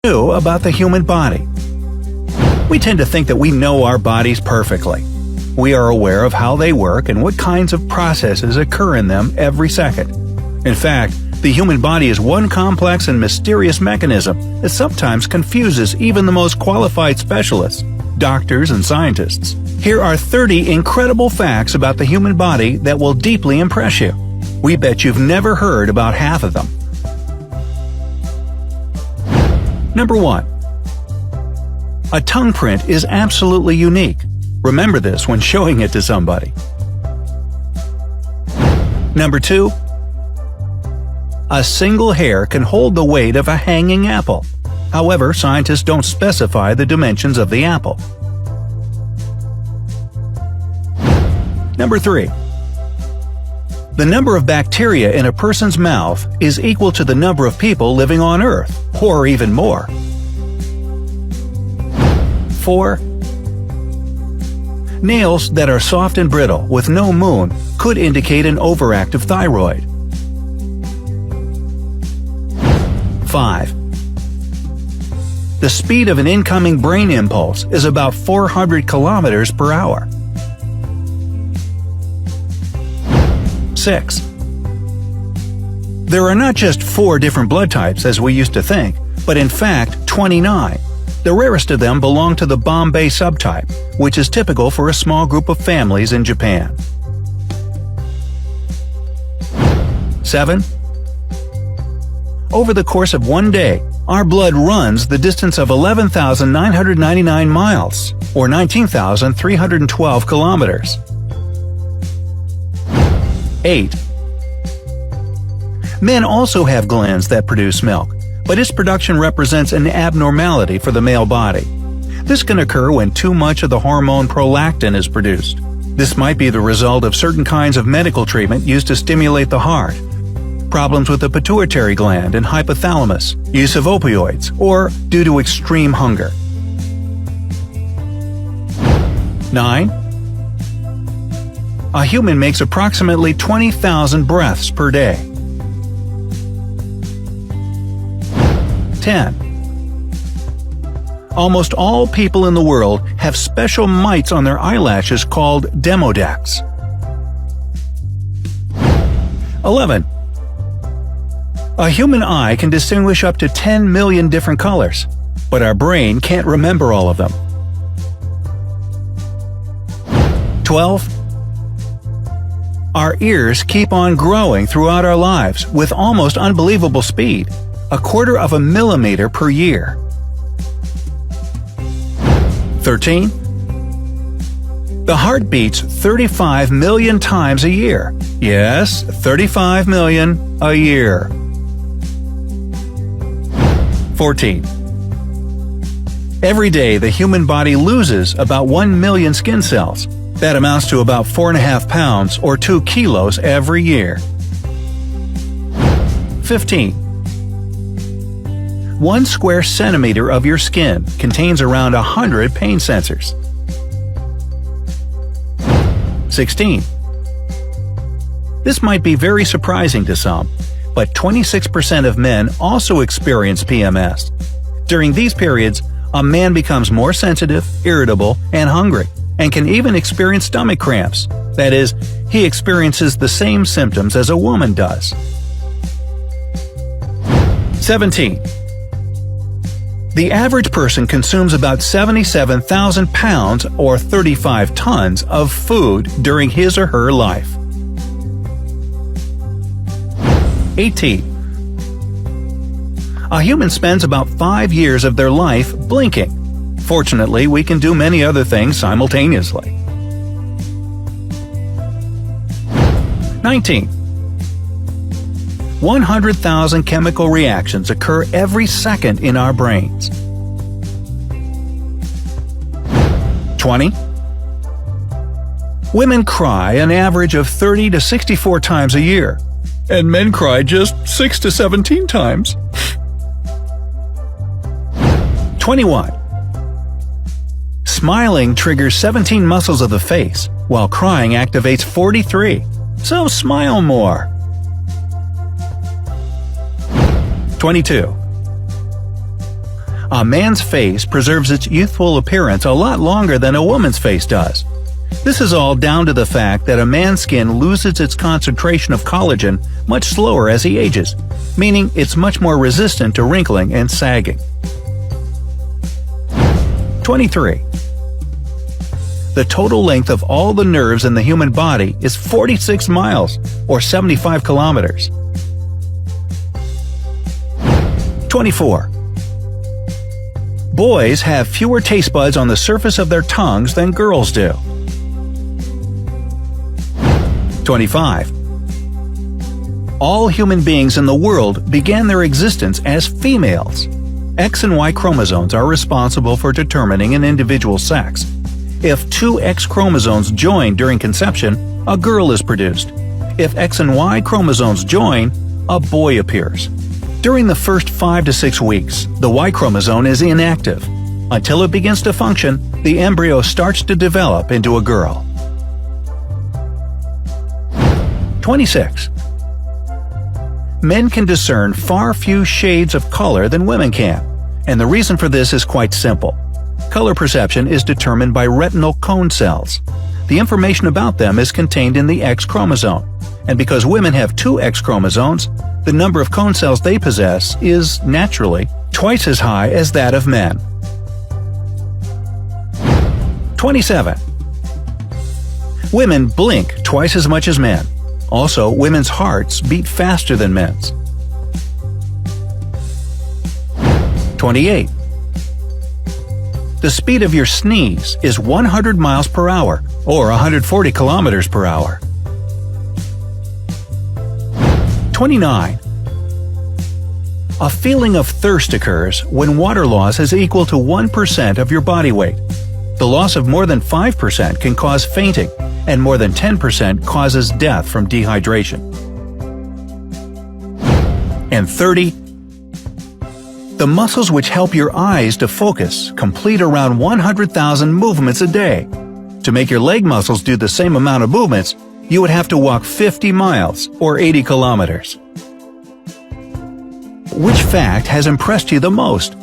New about the human body. We tend to think that we know our bodies perfectly. We are aware of how they work and what kinds of processes occur in them every second. In fact, the human body is one complex and mysterious mechanism that sometimes confuses even the most qualified specialists, doctors, and scientists. Here are 30 incredible facts about the human body that will deeply impress you. We bet you've never heard about half of them. Number 1. A tongue print is absolutely unique. Remember this when showing it to somebody. Number 2. A single hair can hold the weight of a hanging apple. However, scientists don't specify the dimensions of the apple. Number 3. The number of bacteria in a person's mouth is equal to the number of people living on Earth, or even more. 4. Nails that are soft and brittle with no moon could indicate an overactive thyroid. 5. The speed of an incoming brain impulse is about 400 kilometers per hour. 6. There are not just 4 different blood types as we used to think, but in fact 29. The rarest of them belong to the Bombay subtype, which is typical for a small group of families in Japan. 7. Over the course of one day, our blood runs the distance of 11,999 miles, or 19,312 kilometers. 8. Men also have glands that produce milk, but its production represents an abnormality for the male body. This can occur when too much of the hormone prolactin is produced. This might be the result of certain kinds of medical treatment used to stimulate the heart, problems with the pituitary gland and hypothalamus, use of opioids, or due to extreme hunger. 9. A human makes approximately 20,000 breaths per day. 10. Almost all people in the world have special mites on their eyelashes called demodex. 11. A human eye can distinguish up to 10 million different colors, but our brain can't remember all of them. 12. Our ears keep on growing throughout our lives with almost unbelievable speed, 1/4 millimeter per year. 13. The heart beats 35 million times a year. Yes, 35 million a year. 14. Every day the human body loses about 1 million skin cells. That amounts to about 4.5 pounds or 2 kilos every year. 15. 1 square centimeter of your skin contains around 100 pain sensors. 16. This might be very surprising to some, but 26% of men also experience PMS. During these periods, a man becomes more sensitive, irritable, and hungry, and can even experience stomach cramps. That is, he experiences the same symptoms as a woman does. 17. The average person consumes about 77,000 pounds or 35 tons of food during his or her life. 18. A human spends about 5 years of their life blinking. Fortunately, we can do many other things simultaneously. 19. 100,000 chemical reactions occur every second in our brains. 20. Women cry an average of 30 to 64 times a year, and men cry just 6 to 17 times. 21. Smiling triggers 17 muscles of the face, while crying activates 43. So smile more. 22. A man's face preserves its youthful appearance a lot longer than a woman's face does. This is all down to the fact that a man's skin loses its concentration of collagen much slower as he ages, meaning it's much more resistant to wrinkling and sagging. 23. The total length of all the nerves in the human body is 46 miles, or 75 kilometers. 24. Boys have fewer taste buds on the surface of their tongues than girls do. 25. All human beings in the world began their existence as females. X and Y chromosomes are responsible for determining an individual's sex. If two X chromosomes join during conception, a girl is produced. If X and Y chromosomes join, a boy appears. During the first 5 to 6 weeks, the Y chromosome is inactive. Until it begins to function, the embryo starts to develop into a girl. 26. Men can discern far few shades of color than women can, and the reason for this is quite simple. Color perception is determined by retinal cone cells. The information about them is contained in the X chromosome, and because women have 2 X chromosomes, the number of cone cells they possess is, naturally, twice as high as that of men. 27. Women blink twice as much as men. Also, women's hearts beat faster than men's. 28. The speed of your sneeze is 100 miles per hour, or 140 kilometers per hour. 29. A feeling of thirst occurs when water loss is equal to 1% of your body weight. The loss of more than 5% can cause fainting, and more than 10% causes death from dehydration. And 30. The muscles which help your eyes to focus complete around 100,000 movements a day. To make your leg muscles do the same amount of movements, you would have to walk 50 miles, or 80 kilometers. Which fact has impressed you the most?